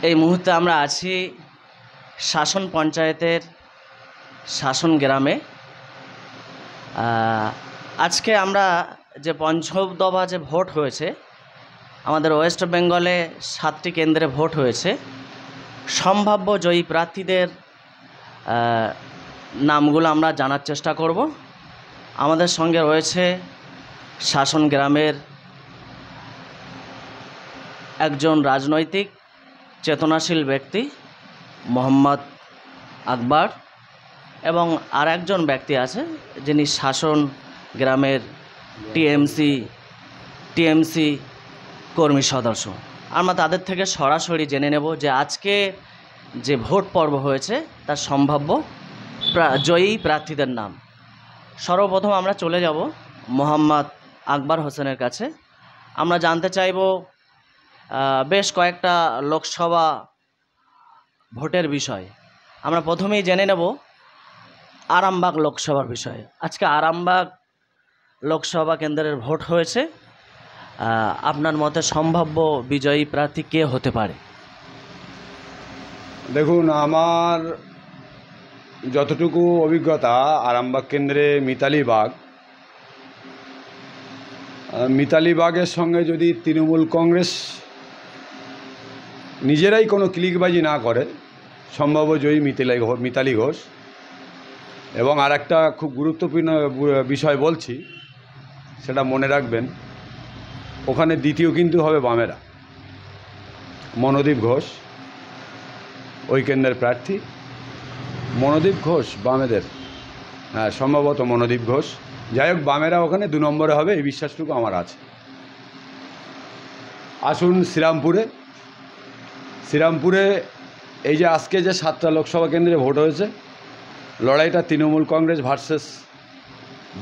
এই মুহূর্তে আমরা আছি শাসন পঞ্চায়েতের শাসন গ্রামে। আজকে আমরা যে পঞ্চম দফা যে ভোট হয়েছে, আমাদের ওয়েস্ট বেঙ্গলে 7টি কেন্দ্রে ভোট হয়েছে। সম্ভাব্য জয়ী প্রার্থীদের নামগুলো আমরা জানার চেষ্টা করব। আমাদের সঙ্গে রয়েছে শাসন গ্রামের একজন রাজনৈতিক চেতনাশীল ব্যক্তি মোহাম্মদ আকবর, এবং আর একজন ব্যক্তি আছে যিনি শাসন গ্রামের টিএমসি কর্মী সদস্য। আমরা তাদের থেকে সরাসরি জেনে নেব যে আজকে যে ভোট পর্ব হয়েছে তার সম্ভাব্য জয়ী প্রার্থীদের নাম। সর্বপ্রথম আমরা চলে যাব মোহাম্মদ আকবর হোসেনের কাছে। আমরা জানতে চাইব বেশ কয়েকটা লোকসভা ভোটের বিষয়। আমরা প্রথমেই জেনে নেব আরামবাগ লোকসভার বিষয়ে। আজকে আরামবাগ লোকসভা কেন্দ্রের ভোট হয়েছে। আপনার মতে সম্ভাব্য বিজয়ী প্রার্থী কে হতে পারে? দেখুন, আমার যতটুকু অভিজ্ঞতা, আরামবাগ কেন্দ্রে মিতালি বাগের সঙ্গে যদি তৃণমূল কংগ্রেস নিজেরাই কোনো ক্লিকবাজি না করে, সম্ভাব্য জয়ী মিতালি ঘোষ। এবং আর একটা খুব গুরুত্বপূর্ণ বিষয় বলছি, সেটা মনে রাখবেন, ওখানে দ্বিতীয় কিন্তু হবে বামেরা। মনোদীপ ঘোষ ওই কেন্দ্রের প্রার্থী। মনোদীপ ঘোষ বামেদের, হ্যাঁ সম্ভবত মনোদীপ ঘোষ। যাই হোক, বামেরা ওখানে 2 নম্বরে হবে, এই বিশ্বাসটুকু আমার আছে। আসুন শ্রীরামপুরে এই যে আজকে যে 7টা লোকসভা কেন্দ্রে ভোট হয়েছে, লড়াইটা তৃণমূল কংগ্রেস ভার্সেস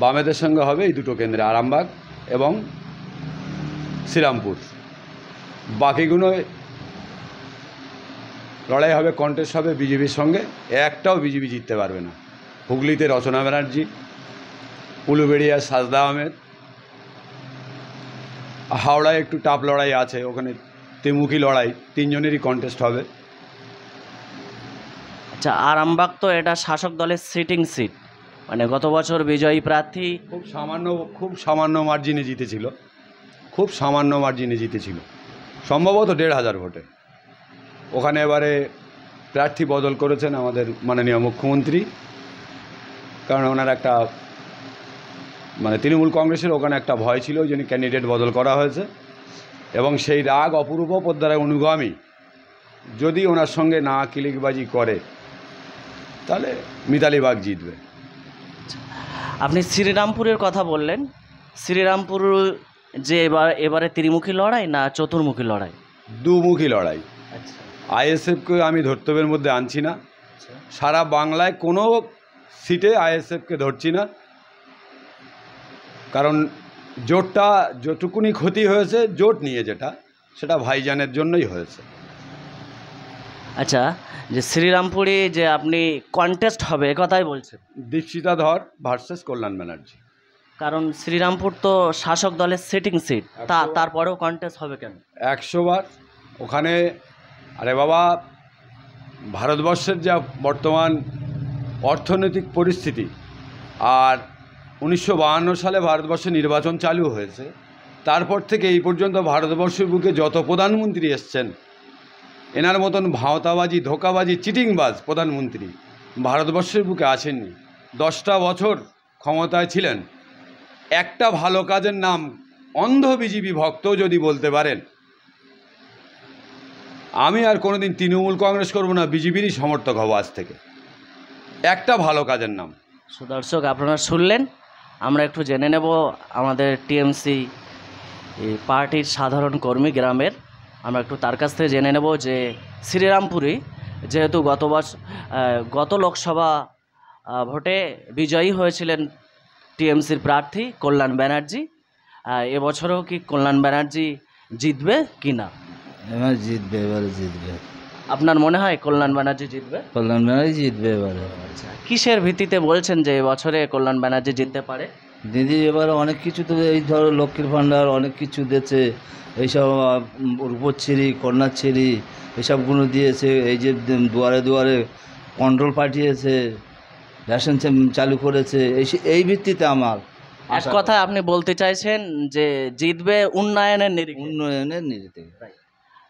বামেদের সঙ্গে হবে এই দুটো কেন্দ্রে, আরামবাগ এবং শ্রীরামপুর। বাকিগুলো লড়াই হবে, কন্টেস্ট হবে বিজেপির সঙ্গে। একটাও বিজেপি জিততে পারবে না। হুগলিতে রচনা ব্যানার্জি, উলুবেড়িয়ায় সাজদা আহমেদ, হাওড়ায় একটু টাফ লড়াই আছে, ওখানে ত্রিমুখী লড়াই, 3 জনেরই কন্টেস্ট হবে। আচ্ছা, আরামবাগ তো এটা শাসক দলের সিটিং সিট, মানে গত বছর বিজয়ী প্রার্থী খুব সামান্য মার্জিনে জিতেছিল, সম্ভবত 1,500 ভোটে। ওখানে এবারে প্রার্থী বদল করেছেন আমাদের মাননীয় মুখ্যমন্ত্রী, কারণ ওনার একটা তৃণমূল কংগ্রেসের ওখানে একটা ভয় ছিল, ওই জন্য ক্যান্ডিডেট বদল করা হয়েছে। এবং সেই রাগ অপূর্ব পোদ্দারের অনুগামী যদি ওনার সঙ্গে না ক্লিকবাজি করে, তাহলে মিতালি বাগ জিতবে। আপনি শ্রীরামপুরের কথা বললেন। শ্রীরামপুর যে এবারে ত্রিমুখী লড়াই না চতুর্মুখী লড়াই? দুমুখী লড়াই। আচ্ছা, আইএসএফকে আমি ধর্তব্যের মধ্যে আনছি না। সারা বাংলায় কোনো সিটে আইএসএফকে ধরছি না, কারণ জোটটা যতটুকুনি ক্ষতি হয়েছে, জোট নিয়ে সেটা ভাইজানের জন্যই হয়েছে। আচ্ছা, যে শ্রীরামপুরে যে আপনি কন্টেস্ট হবে কথাই বলছেন, দীপশিতা ধর ভার্সেস কল্যাণ ব্যানার্জি। কারণ শ্রীরামপুর তো শাসক দলের সিটিং সিট, তারপরেও কন্টেস্ট হবে কেন? 100 বার ওখানে। আরে বাবা, ভারতবর্ষের যা বর্তমান অর্থনৈতিক পরিস্থিতি, আর 1952 সালে ভারতবর্ষে নির্বাচন চালু হয়েছে, তারপর থেকে এই পর্যন্ত ভারতবর্ষের বুকে যত প্রধানমন্ত্রী এসছেন, এনার মতন ভাঁওতাবাজি, ধোঁকাবাজি, চিটিংবাজ প্রধানমন্ত্রী ভারতবর্ষের বুকে আসেননি। 10টা বছর ক্ষমতায় ছিলেন। একটা ভালো কাজের নাম অন্ধ বিজেপি ভক্ত যদি বলতে পারেন, আমি আর কোনোদিন তৃণমূল কংগ্রেস করব না, বিজেপিরই সমর্থক হব আজ থেকে। একটা ভালো কাজের নাম। দর্শক, আপনারা শুনলেন। আমরা একটু জেনে নেব আমাদের টিএমসি পার্টির সাধারণ কর্মী গ্রামের, আমরা একটু তার কাছ থেকে জেনে নেব যে শ্রীরামপুরে যেহেতু গত লোকসভা ভোটে বিজয়ী হয়েছিলেন টিএমসির প্রার্থী কল্যাণ ব্যানার্জি, এবছরও কি কল্যাণ ব্যানার্জি জিতবে কি না? এবারে জিতবে। আপনার মনে হয় কল্যাণ ব্যানার্জি জিতবে? কল্যাণ ব্যানার্জি জিতবে এবারে। আচ্ছা, কিসের ভিত্তিতে বলছেন যে এবছরে কল্যাণ ব্যানার্জি জিততে পারে? দিদি এবারে অনেক কিছু তো এই ধরো লক্ষ্মীর ভাণ্ডার অনেক কিছু দিয়েছে, এইসব রূপশ্রী কন্যাশ্রী এসবগুলো দিয়েছে। এই যে দুয়ারে দুয়ারে কন্ট্রোল পাঠিয়েছে, রেশন চালু করেছে, এই ভিত্তিতে আমার এক কথায় আপনি বলতে চাইছেন যে জিতবে উন্নয়নের নিরিখে। উন্নয়নের নিরিখে।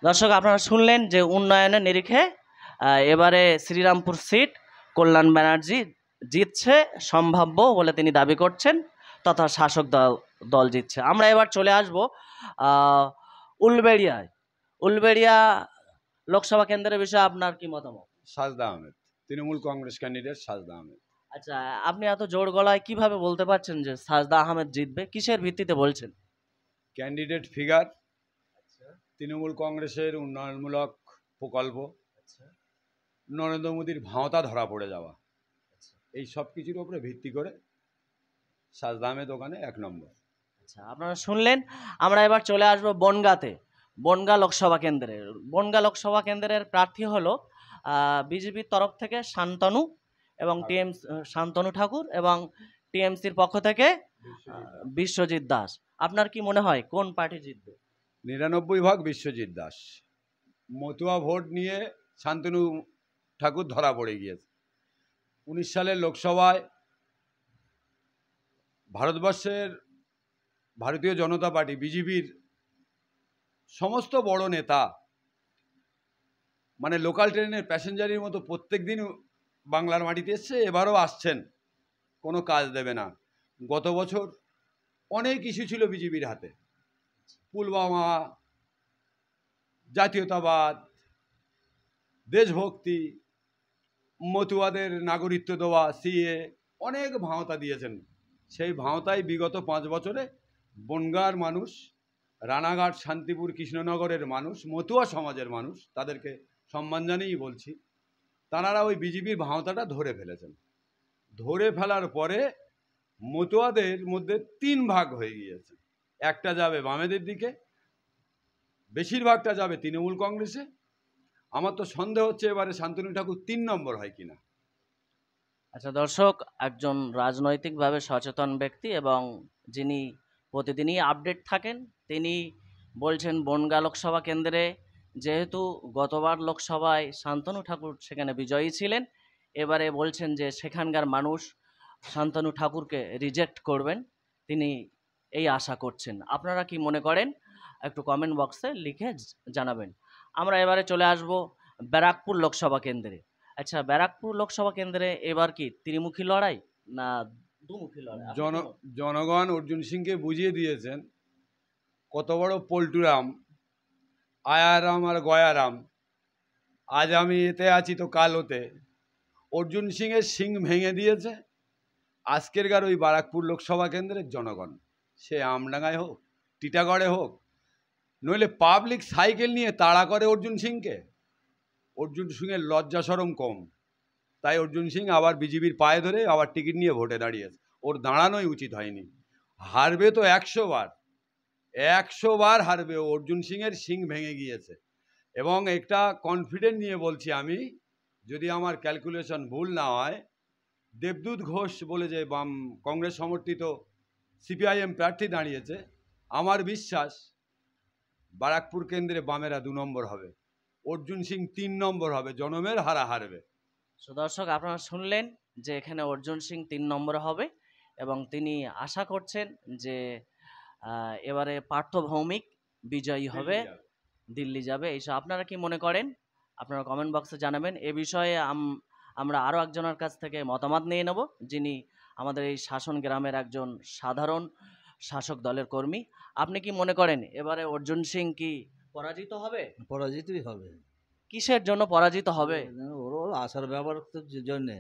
দর্শক আপনারা শুনলেন যে উন্নয়নের নিরিখে এবারে শ্রীরামপুর সিট কল্যাণ ব্যানার্জি জিতছে সম্ভাব্য বলে তিনি দাবি করছেন, তথা শাসক দল জিতছে। আমরা এবার চলে আসব উলবেড়িয়ায়। উলবেড়িয়া লোকসভা কেন্দ্রের বিষয়ে আপনার কি মতামত? সাজদা আহমেদ, তৃণমূল কংগ্রেস ক্যান্ডিডেট সাজদা আহমেদ। আচ্ছা, আপনি এত জোর গলায় কিভাবে বলতে পারছেন যে সাজদা আহমেদ জিতবে? কিসের ভিত্তিতে বলছেন? ক্যান্ডিডেট ফিগার, তৃণমূল কংগ্রেসের উন্নয়নমূলক প্রকল্প, নরেন্দ্র মোদীর ভাঁওতা ধরা পড়ে যাওয়া, এই সব কিছুর উপরে ভিত্তি করে সাজদা আহমেদ ওখানে 1 নম্বর। আচ্ছা, আপনারা শুনলেন। আমরা এবার চলে আসবো বনগাঁতে। বনগাঁ লোকসভা কেন্দ্রে। বনগাঁ লোকসভা কেন্দ্রের প্রার্থী হলো বিজেপির তরফ থেকে শান্তনু এবং শান্তনু ঠাকুর, এবং টিএমসির পক্ষ থেকে বিশ্বজিৎ দাস। আপনার কি মনে হয় কোন পার্টি জিতবে? 99% বিশ্বজিৎ দাস। মতুয়া ভোট নিয়ে শান্তনু ঠাকুর ধরা পড়ে গিয়েছে। 19 সালের লোকসভায় ভারতবর্ষের ভারতীয় জনতা পার্টি বিজেপির সমস্ত বড় নেতা, মানে লোকাল ট্রেনের প্যাসেঞ্জারের মতো প্রত্যেক দিন বাংলার মাটিতে এসছে, এবারও আসছেন, কোনো কাজ দেবে না। গত বছর অনেক ইস্যু ছিল বিজেপির হাতে, পুলওয়ামা, জাতীয়তাবাদ, দেশভক্তি, মতুয়াদের নাগরিকত্ব দেওয়া, সিএ, অনেক ভাঁওতা দিয়েছেন। সেই ভাঁওতায় বিগত 5 বছরে বনগাঁর মানুষ, রানাঘাট, শান্তিপুর, কৃষ্ণনগরের মানুষ, মতুয়া সমাজের মানুষ, তাদেরকে সম্মান জানিয়েই বলছি, তাঁরা ওই বিজেপির ভাঁওতাটা ধরে ফেলেছেন। ধরে ফেলার পরে মতুয়াদের মধ্যে 3 ভাগ হয়ে গিয়েছে। একটা যাবে বামেদের দিকে, বেশিরভাগটা যাবে তৃণমূল কংগ্রেসে। আমার তো সন্দেহ হচ্ছে এবারে শান্তনু ঠাকুর 3 নম্বর হয় কিনা। আচ্ছা দর্শক, একজন রাজনৈতিকভাবে সচেতন ব্যক্তি এবং যিনি প্রতিদিনই আপডেট থাকেন, তিনি বলছেন বনগাঁ লোকসভা কেন্দ্রে যেহেতু গতবার লোকসভায় শান্তনু ঠাকুর সেখানে বিজয়ী ছিলেন, এবারে বলছেন যে সেখানকার মানুষ শান্তনু ঠাকুরকে রিজেক্ট করবেন, তিনি এই আশা করছেন। আপনারা কি মনে করেন একটু কমেন্ট বক্সে লিখে জানাবেন। আমরা এবারে চলে আসব ব্যারাকপুর লোকসভা কেন্দ্রে। আচ্ছা, ব্যারাকপুর লোকসভা কেন্দ্রে এবার কি ত্রিমুখী লড়াই না দুমুখী লড়াই? জনগণ অর্জুন সিংকে বুঝিয়ে দিয়েছেন কত বড় পল্টুরাম, আয়ারাম আর গয়ারাম। আজ আমি এতে আছি তো কাল ওতে। অর্জুন সিংয়ের সিং ভেঙে দিয়েছে আজকেরকার ওই ব্যারাকপুর লোকসভা কেন্দ্রের জনগণ। সে আমডাঙ্গায় হোক, টিটাগড়ে হোক, নইলে পাবলিক সাইকেল নিয়ে তাড়া করে অর্জুন সিংকে। অর্জুন সিংয়ের লজ্জা শরম কম, তাই অর্জুন সিং আবার বিজেপির পায়ে ধরে আবার টিকিট নিয়ে ভোটে দাঁড়িয়েছে। ওর দাঁড়ানোই উচিত হয়নি। হারবে তো 100 বার, 100 বার হারবে। অর্জুন সিংয়ের সিং ভেঙে গিয়েছে। এবং একটা কনফিডেন্ট নিয়ে বলছি আমি, যদি আমার ক্যালকুলেশন ভুল না হয়, দেবদূত ঘোষ বলে যে বাম কংগ্রেস সমর্থিত সিপিআইএম প্রার্থী দাঁড়িয়েছে, আমার বিশ্বাস ব্যারাকপুর কেন্দ্রে বামেরা 2 নম্বর হবে, অর্জুন সিং 3 নম্বর হবে, জনমের হারা হারবে। দর্শক আপনারা শুনলেন যে এখানে অর্জুন সিং 3 নম্বরে হবে এবং তিনি আশা করছেন যে এবারে পার্থ ভৌমিক বিজয়ী হবে, দিল্লি যাবে। এইসব আপনারা কি মনে করেন আপনারা কমেন্ট বক্সে জানাবেন। এ বিষয়ে আমরা আরও একজনের কাছ থেকে মতামত নিয়ে নেব, যিনি আমাদের এই শাসন গ্রামের একজন সাধারণ শাসক দলের কর্মী। আপনি কি মনে করেন এবারে অর্জুন সিং কি পরাজিত হবে? পরাজিতই হবে। কিসের জন্য পরাজিত হবে? ওর আসার ব্যাপার তো জন্যে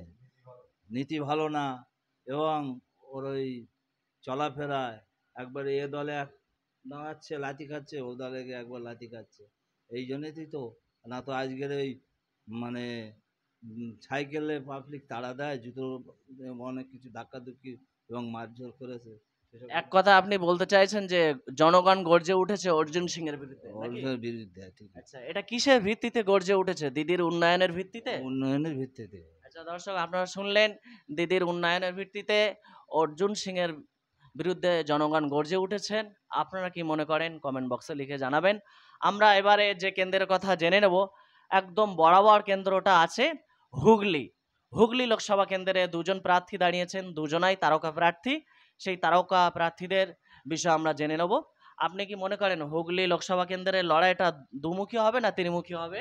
নীতি ভালো না, এবং ওর ওই চলাফেরায় একবারে এ দলে দাঁড়াচ্ছে লাথি খাচ্ছে, ও দলে গিয়ে একবার লাথি খাচ্ছে। এই জন্যেই তো, না তো আজকের ওই মানে সাইকেলে পাবলিক তাড়া দেয়, জুতো অনেক কিছু ধাক্কাধুক্কি এবং মারধর করেছে। এক কথা আপনি বলতে চাইছেন যে জনগণ গর্জে উঠেছে অর্জুন সিং এর বিরুদ্ধে? অর্জুনের বিরুদ্ধে, ঠিক। আচ্ছা, এটা কিসের ভিত্তিতে গর্জে উঠেছে? দিদির উন্নয়নের ভিত্তিতে? উন্নয়নের ভিত্তিতে। আচ্ছা দর্শক আপনারা শুনলেন, দিদির উন্নয়নের ভিত্তিতে অর্জুন সিং এর বিরুদ্ধে জনগণ গর্জে উঠেছেন। আপনারা কি মনে করেন কমেন্ট বক্সে লিখে জানাবেন। আমরা এবারে যে কেন্দ্রের কথা জেনে নেব, একদম বরাবর কেন্দ্রটা আছে হুগলি। হুগলি লোকসভা কেন্দ্রে দুজন প্রার্থী দাঁড়িয়েছেন, দুজনাই তারকা প্রার্থী। সেই তারকা প্রার্থীদের বিষয়ে আমরা জেনে নেব। আপনি কি মনে করেন হুগলি লোকসভা কেন্দ্রের লড়াইটা দুমুখী হবে না তিনমুখী হবে?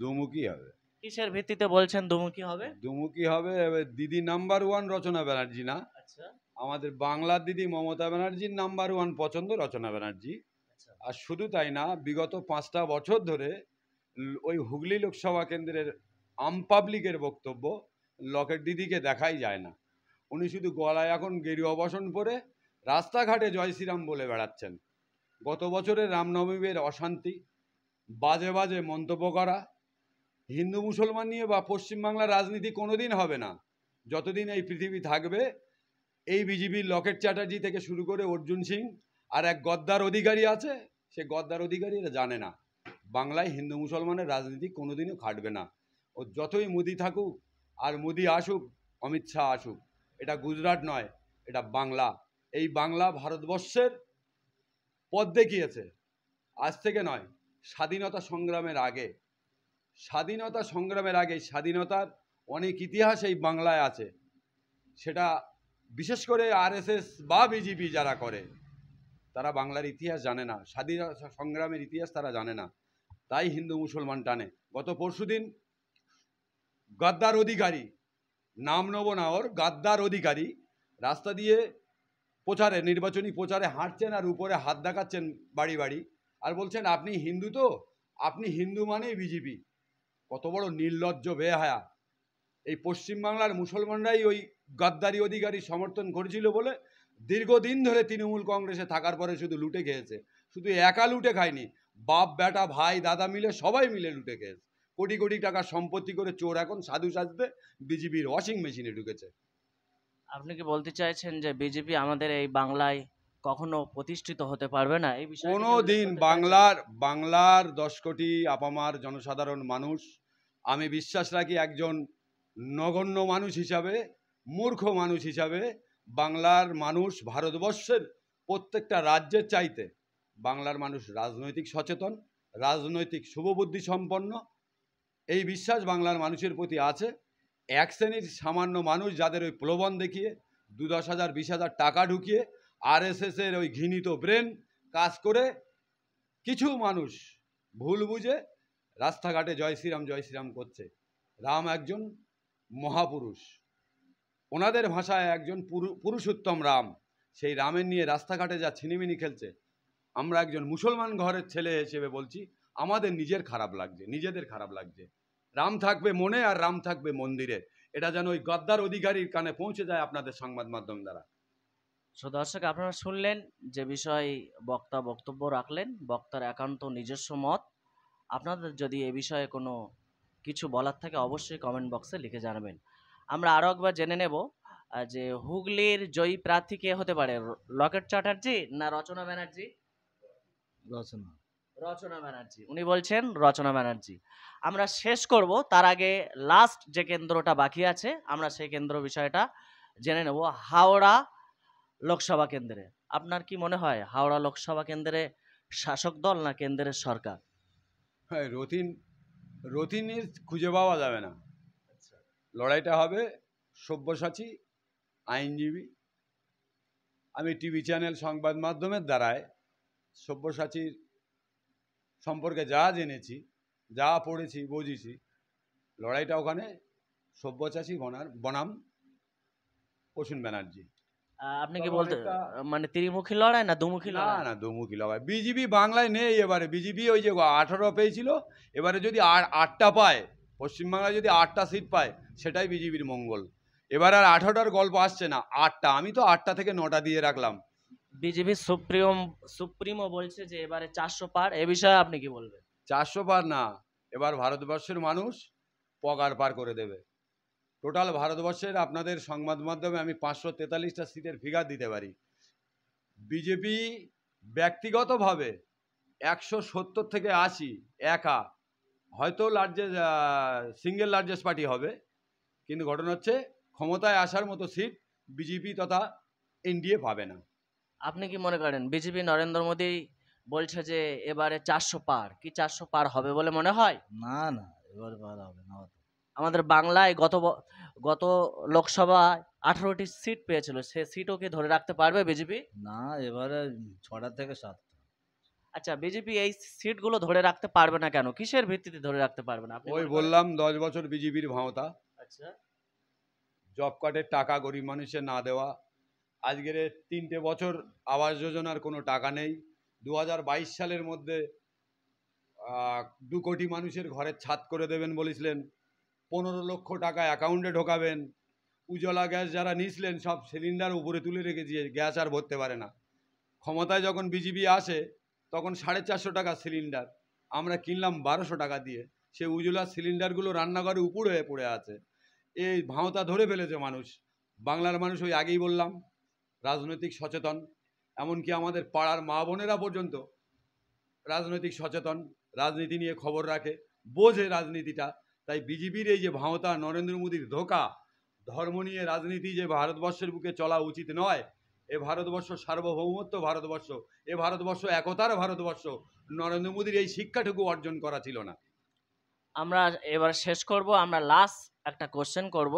দুমুখী হবে। কিসের ভিত্তিতে বলছেন দুমুখী হবে? দুমুখী হবে। এবার দিদি নাম্বার ওয়ান রচনা ব্যানার্জি না, আচ্ছা আমাদের বাংলার দিদি মমতা ব্যানার্জির নাম্বার ওয়ান পছন্দ রচনা ব্যানার্জি। আচ্ছা। আর শুধু তাই না, বিগত 5টা বছর ধরে ওই হুগলি লোকসভা কেন্দ্রের পাবলিকের বক্তব্য লকেট দিদিকে দেখাই যায় না। উনি শুধু গলায় এখন গেরুয়া বসন পরে রাস্তাঘাটে জয় শ্রীরাম বলে বেড়াচ্ছেন। গত বছরের রামনবমীর অশান্তি, বাজে বাজে মন্তব্য করা, হিন্দু মুসলমান নিয়ে বা পশ্চিমবাংলার রাজনীতি কোনোদিন হবে না যতদিন এই পৃথিবী থাকবে। এই বিজেপির লকেট চ্যাটার্জি থেকে শুরু করে অর্জুন সিং আর এক গদ্দার অধিকারী আছে, সে গদ্দার অধিকারী এরা জানে না বাংলায় হিন্দু মুসলমানের রাজনীতি কোনোদিনও খাটবে না। ও যতই মোদি থাকুক আর মোদি আসুক, অমিত শাহ আসুক, এটা গুজরাট নয়, এটা বাংলা। এই বাংলা ভারতবর্ষের পথ দেখিয়েছে, আজ থেকে নয়, স্বাধীনতা সংগ্রামের আগে। স্বাধীনতা সংগ্রামের আগে স্বাধীনতার অনেক ইতিহাস এই বাংলায় আছে। সেটা বিশেষ করে আরএসএস বা বিজেপি যারা করে, তারা বাংলার ইতিহাস জানে না, স্বাধীনতা সংগ্রামের ইতিহাস তারা জানে না, তাই হিন্দু মুসলমান টানে। গত পরশুদিন গদ্দার অধিকারী, নাম নেব না ওর, গদ্দার অধিকারী রাস্তা দিয়ে প্রচারে, নির্বাচনী প্রচারে হাঁটছেন আর উপরে হাত দেখাচ্ছেন বাড়ি বাড়ি, আর বলছেন আপনি হিন্দু তো, আপনি হিন্দু মানেই বিজেপি। কত বড় নির্লজ্জ বেহায়া! এই পশ্চিমবাংলার মুসলমানরাই ওই গদ্দারি অধিকারী সমর্থন করেছিল বলে দীর্ঘদিন ধরে তৃণমূল কংগ্রেসে থাকার পরে শুধু লুটে খেয়েছে। শুধু একা লুটে খায়নি, বাপ বেটা ভাই দাদা মিলে সবাই মিলে লুটে খেয়েছে। কোটি কোটি টাকার সম্পত্তি করে চোর এখন সাধু সাজতে বিজেপির ওয়াশিং মেশিনে ঢুকেছে। আপনি কি বলতে চাইছেন যে বিজেপি আমাদের এই বাংলায় কখনো প্রতিষ্ঠিত হতে পারবে না? এই বিষয়ে কোনো দিন বাংলার 10 কোটি আপামার জনসাধারণ মানুষ, আমি বিশ্বাস রাখি একজন নগণ্য মানুষ হিসাবে, মূর্খ মানুষ হিসাবে, বাংলার মানুষ ভারতবর্ষের প্রত্যেকটা রাজ্যের চাইতে বাংলার মানুষ রাজনৈতিক সচেতন, রাজনৈতিক শুভবুদ্ধি সম্পন্ন, এই বিশ্বাস বাংলার মানুষের প্রতি আছে। এক শ্রেণীর সামান্য মানুষ যাদের ওই প্রলোভন দেখিয়ে 10,000 20,000 টাকা ঢুকিয়ে আরএসএসের ওই ঘৃণিত ব্রেন কাজ করে কিছু মানুষ ভুল বুঝে রাস্তাঘাটে জয় শ্রীরাম করছে। রাম একজন মহাপুরুষ, ওনাদের ভাষায় একজন পুরুষোত্তম রাম। সেই রামের নিয়ে রাস্তাঘাটে যা ছিনিমিনি খেলছে, আমরা একজন মুসলমান ঘরের ছেলে হিসেবে বলছি, আমাদের নিজেদের খারাপ লাগছে। রাম থাকবে মনে আর রাম থাকবে মন্দিরে, এটা যেন ওই গদ্দার অধিকারীর কানে পৌঁছে যায় আপনাদের সংবাদ মাধ্যম দ্বারা। দর্শক, আপনারা শুনলেন যে বিষয় বক্তা বক্তব্য রাখলেন, বক্তার একান্ত নিজস্ব মত। আপনাদের যদি এ বিষয়ে কোনো কিছু বলার থাকে অবশ্যই কমেন্ট বক্সে লিখে জানাবেন। আমরা আরও একবার জেনে নেব যে হুগলির জয়ী প্রার্থী কে হতে পারে, লকেট চ্যাটার্জি না রচনা ব্যানার্জি? রচনা। রচনা ব্যানার্জি, উনি বলছেন রচনা ব্যানার্জি। আমরা শেষ করব, তার আগে লাস্ট যে কেন্দ্রটা বাকি আছে আমরা সেই কেন্দ্র বিষয়টা জেনে নেব। হাওড়া লোকসভা কেন্দ্রে আপনার কি মনে হয় হাওড়া লোকসভা কেন্দ্রে শাসক দল না কেন্দ্রের সরকার? হ্যাঁ, রতিনের খুঁজে পাওয়া যাবে না। লড়াইটা হবে সব্যসাচী, আইনজীবী। আমি টিভি চ্যানেল সংবাদ মাধ্যমের দ্বারায় সব্যসাচীর সম্পর্কে যা জেনেছি, যা পড়েছি, বুঝেছি, লড়াইটা ওখানে সব্যসাচী বনাম প্রসূন ব্যানার্জি। আপনি কি বলতে মানে ত্রিমুখী লড়াই না দুমুখী না লড়াই? না, দুমুখী লড়াই। বিজেপি বাংলায় নেই এবারে। বিজেপি ওই যে 18 পেয়েছিল, এবারে যদি 8টা পায়, পশ্চিমবাংলায় যদি 8টা সিট পায়, সেটাই বিজেপির মঙ্গল। এবার আর 18টার গল্প আসছে না, 8টা। আমি তো 8টা থেকে 9টা দিয়ে রাখলাম। বিজেপি সুপ্রিমো বলছে যে এবারে 400 পার, এ বিষয়ে আপনি কি বলবেন? 400 পার না, এবার ভারতবর্ষের মানুষ পগার পার করে দেবে। টোটাল ভারতবর্ষের আপনাদের সংবাদ মাধ্যমে আমি 543টা সিটের ফিগার দিতে পারি। বিজেপি ব্যক্তিগতভাবে 170 থেকে 80 একা, হয়তো সিঙ্গেল লার্জেস্ট পার্টি হবে, কিন্তু ঘটনা হচ্ছে ক্ষমতায় আসার মতো সিট বিজেপি তথা এনডিএ পাবে না। আপনি কি মনে করেন বিজেপি নরেন্দ্র মোদী বলছে যে এবারে 400 পার, কি 400 পার হবে বলে মনে হয়? না না, এবার বার হবে না অত। আমাদের বাংলায় গত লোকসভায় 18টি সিট পেয়েছিল, সে সিটও কি ধরে রাখতে পারবে বিজেপি? না, এবারে 6টা থেকে 7টা। আচ্ছা, বিজেপি এই সিটগুলো ধরে রাখতে পারবে না কেন? কিসের ভিত্তিতে ধরে রাখতে পারবে না আপনি ওই মনে করেন? বললাম 10 বছর বিজেপির ভাঁওতা, আচ্ছা, জব কার্ডের টাকা গরিব মানুষের না দেওয়া, আজকের 3টে বছর আবাস যোজনার কোনো টাকা নেই। 2022 সালের মধ্যে 2 কোটি মানুষের ঘরের ছাদ করে দেবেন বলেছিলেন, 15 লক্ষ টাকা অ্যাকাউন্টে ঢোকাবেন। উজ্জ্বলা গ্যাস যারা নিয়েছিলেন সব সিলিন্ডার উপরে তুলে রেখে দিয়ে গ্যাস আর ভরতে পারে না। ক্ষমতায় যখন বিজেপি আসে তখন 450 টাকা সিলিন্ডার, আমরা কিনলাম 1200 টাকা দিয়ে। সে উজ্জ্বলার সিলিন্ডারগুলো রান্নাঘরে উপর হয়ে পড়ে আছে। এই ভাঁওতা ধরে ফেলেছে মানুষ। বাংলার মানুষ ওই আগেই বললাম রাজনৈতিক সচেতন, এমনকি আমাদের পাড়ার মা বোনেরা পর্যন্ত রাজনৈতিক সচেতন, রাজনীতি নিয়ে খবর রাখে, বোঝে রাজনীতিটা। তাই বিজেপির এই যে ভাঁওতা, নরেন্দ্র মোদীর ধোঁকা, ধর্ম নিয়ে রাজনীতি যে ভারতবর্ষের বুকে চলা উচিত নয়। এ ভারতবর্ষ সার্বভৌমত্ব ভারতবর্ষ, এ ভারতবর্ষ একতার ভারতবর্ষ। নরেন্দ্র মোদীর এই শিক্ষাটুকু অর্জন করা ছিল না। আমরা এবার শেষ করব। আমরা লাস্ট একটা কোশ্চেন করব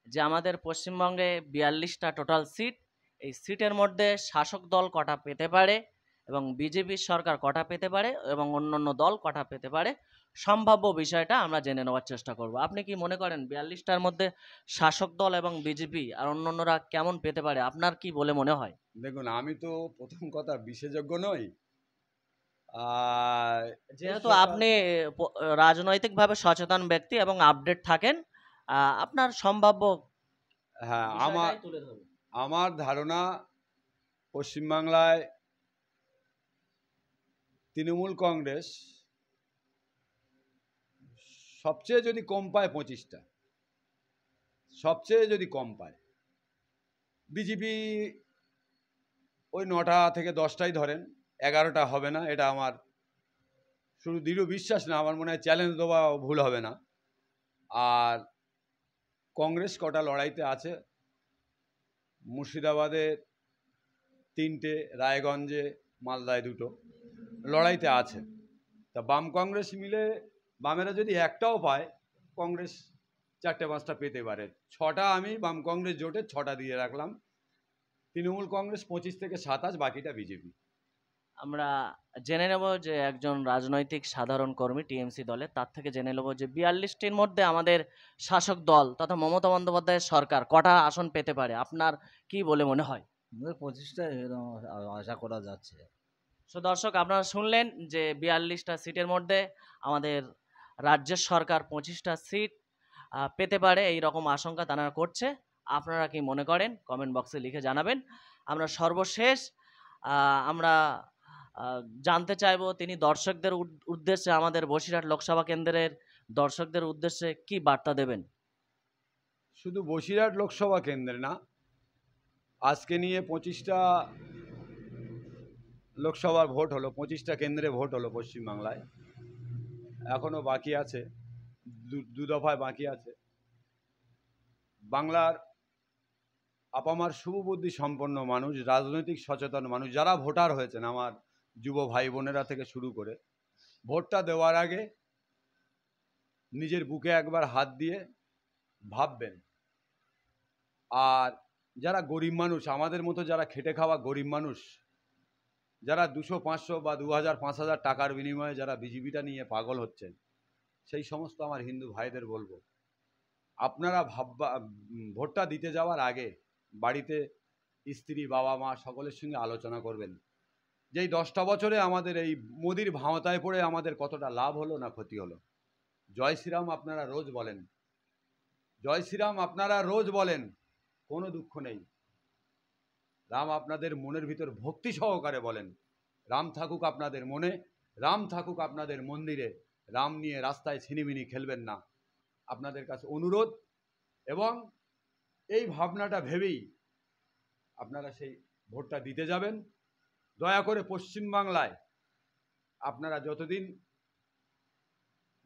যে আমাদের পশ্চিমবঙ্গে 42টা টোটাল সিট, এই সিটের মধ্যে শাসক দল কটা পেতে পারে এবং বিজেপির সরকার কটা পেতে পারে এবং অন্যান্য দল কটা পেতে পারে, সম্ভাব্য বিষয়টা আমরা জেনে নেওয়ার চেষ্টা করব। আপনি কি মনে করেন 42টার মধ্যে শাসক দল এবং বিজেপি আর অন্যান্যরা কেমন পেতে পারে? আপনার কি বলে মনে হয়? দেখুন, আমি তো প্রথম কথা বিশেষজ্ঞ নই। আর যেহেতু আপনি রাজনৈতিকভাবে সচেতন ব্যক্তি এবং আপডেট থাকেন, আপনার সম্ভাব্য হ্যাঁ, বিষয়টাই তুলে ধরুন। আমার ধারণা পশ্চিমবাংলায় তৃণমূল কংগ্রেস সবচেয়ে যদি কম পায় 25টা, সবচেয়ে যদি কম পায়। বিজেপি ওই 9টা থেকে 10টাই ধরেন, 11টা হবে না, এটা আমার শুধু দৃঢ় বিশ্বাস না, আমার মনে হয় চ্যালেঞ্জ দেওয়া ভুল হবে না। আর কংগ্রেস কটা লড়াইতে আছে, মুর্শিদাবাদে 3টে, রায়গঞ্জে, মালদায় 2টো লড়াইতে আছে। তা বাম কংগ্রেস মিলে, বামেরা যদি একটাও পায়, কংগ্রেস 4টে 5টা পেতে পারে। 6টা আমি বাম কংগ্রেস জোটে 6টা দিয়ে রাখলাম। তৃণমূল কংগ্রেস 25 থেকে 27, বাকিটা বিজেপি। আমরা জেনে নেব যে একজন রাজনৈতিক সাধারণ কর্মী টিএমসি দলে, তার থেকে জেনে নেব যে 42টির মধ্যে আমাদের শাসক দল তথা মমতা বন্দ্যোপাধ্যায়ের সরকার কটা আসন পেতে পারে? আপনার কি বলে মনে হয়? আমাদের 25টা এরকম আশা করা যাচ্ছে। সো দর্শক, আপনারা শুনলেন যে 42টা সিটের মধ্যে আমাদের রাজ্যের সরকার 25টা সিট পেতে পারে, এই রকম আশঙ্কা তারা করছে। আপনারা কি মনে করেন কমেন্ট বক্সে লিখে জানাবেন। আমরা সর্বশেষ আমরা জানতে চাইবো তিনি দর্শকদের উদ্দেশ্যে, আমাদের বসিরহাট লোকসভা কেন্দ্রের দর্শকদের উদ্দেশ্যে কি বার্তা দেবেন? শুধু বসিরহাট লোকসভা কেন্দ্রে না, আজকে নিয়ে 25টা লোকসভার ভোট হলো, 25টা কেন্দ্রে ভোট হলো পশ্চিমবাংলায়। এখনও বাকি আছে, দু দফায় বাকি আছে। বাংলার আপামার শুভবুদ্ধি সম্পন্ন মানুষ, রাজনৈতিক সচেতন মানুষ, যারা ভোটার হয়েছেন, আমার যুব ভাই বোনেরা থেকে শুরু করে, ভোটটা দেওয়ার আগে নিজের বুকে একবার হাত দিয়ে ভাববেন। আর যারা গরিব মানুষ, আমাদের মতো যারা খেটে খাওয়া গরিব মানুষ, যারা 200 500 বা 2000 5000 টাকার বিনিময়ে যারা বিজেপিটা নিয়ে পাগল হচ্ছেন, সেই সমস্ত আমার হিন্দু ভাইদের বলবো, আপনারা ভোটটা দিতে যাওয়ার আগে বাড়িতে স্ত্রী, বাবা মা সকলের সঙ্গে আলোচনা করবেন যে এই 10টা বছরে আমাদের এই মোদির ভাঁওতায় পড়ে আমাদের কতটা লাভ হলো না ক্ষতি হলো। জয় শ্রীরাম আপনারা রোজ বলেন, জয় শ্রীরাম আপনারা রোজ বলেন, কোনো দুঃখ নেই। রাম আপনাদের মনের ভিতর ভক্তি সহকারে বলেন, রাম থাকুক আপনাদের মনে, রাম থাকুক আপনাদের মন্দিরে, রাম নিয়ে রাস্তায় ছিনিমিনি খেলবেন না, আপনাদের কাছে অনুরোধ। এবং এই ভাবনাটা ভেবেই আপনারা সেই ভোটটা দিতে যাবেন। দয়া করে পশ্চিমবাংলায় আপনারা যতদিন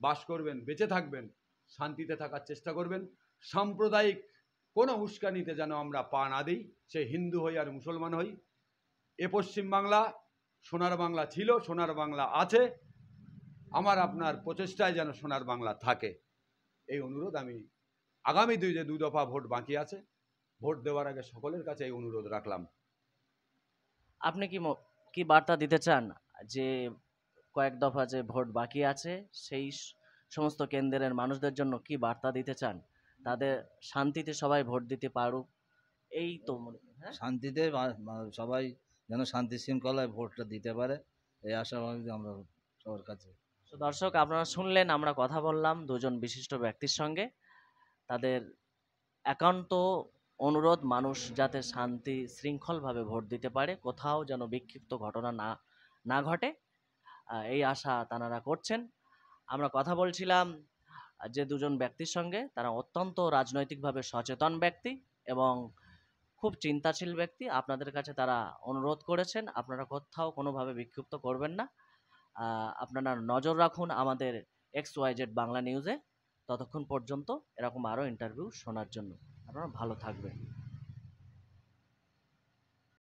বাস করবেন, বেঁচে থাকবেন, শান্তিতে থাকার চেষ্টা করবেন। সাম্প্রদায়িক কোনো উস্কানিতে যেন আমরা পা না দিই, সে হিন্দু হই আর মুসলমান হই। এ পশ্চিমবাংলা সোনার বাংলা ছিল, সোনার বাংলা আছে, আমার আপনার প্রচেষ্টায় যেন সোনার বাংলা থাকে, এই অনুরোধ আমি আগামী দু দফা ভোট বাকি আছে, ভোট দেওয়ার আগে সকলের কাছে এই অনুরোধ রাখলাম। আপনি কি বার্তা দিতে চান যে কয়েক দফা যে ভোট বাকি আছে সেই সমস্ত কেন্দ্রের মানুষদের জন্য কি বার্তা দিতে চান? তাদের শান্তিতে সবাই ভোট দিতে পারুক, এই তো হ্যাঁ? শান্তিতে সবাই যেন শান্তি শৃঙ্খলায় ভোটটা দিতে পারে, এই আশাবাদী আমরা সবার কাছে। তো দর্শক, আপনারা শুনলেন, আমরা কথা বললাম দুজন বিশিষ্ট ব্যক্তির সঙ্গে। তাদের একান্ত অনুরোধ মানুষ যাতে শান্তি শৃঙ্খলভাবে ভোট দিতে পারে, কোথাও যেন বিক্ষিপ্ত ঘটনা না ঘটে, এই আশা তারা করছেন। আমরা কথা বলছিলাম যে দুজন ব্যক্তির সঙ্গে, তারা অত্যন্ত রাজনৈতিকভাবে সচেতন ব্যক্তি এবং খুব চিন্তাশীল ব্যক্তি। আপনাদের কাছে তারা অনুরোধ করেছেন আপনারা কোথাও কোনোভাবে বিক্ষিপ্ত করবেন না, আপনারা নজর রাখুন আমাদের XYZ বাংলা নিউজে। ততক্ষণ পর্যন্ত এরকম আরও ইন্টারভিউ শোনার জন্য আপনারা ভালো থাকবেন।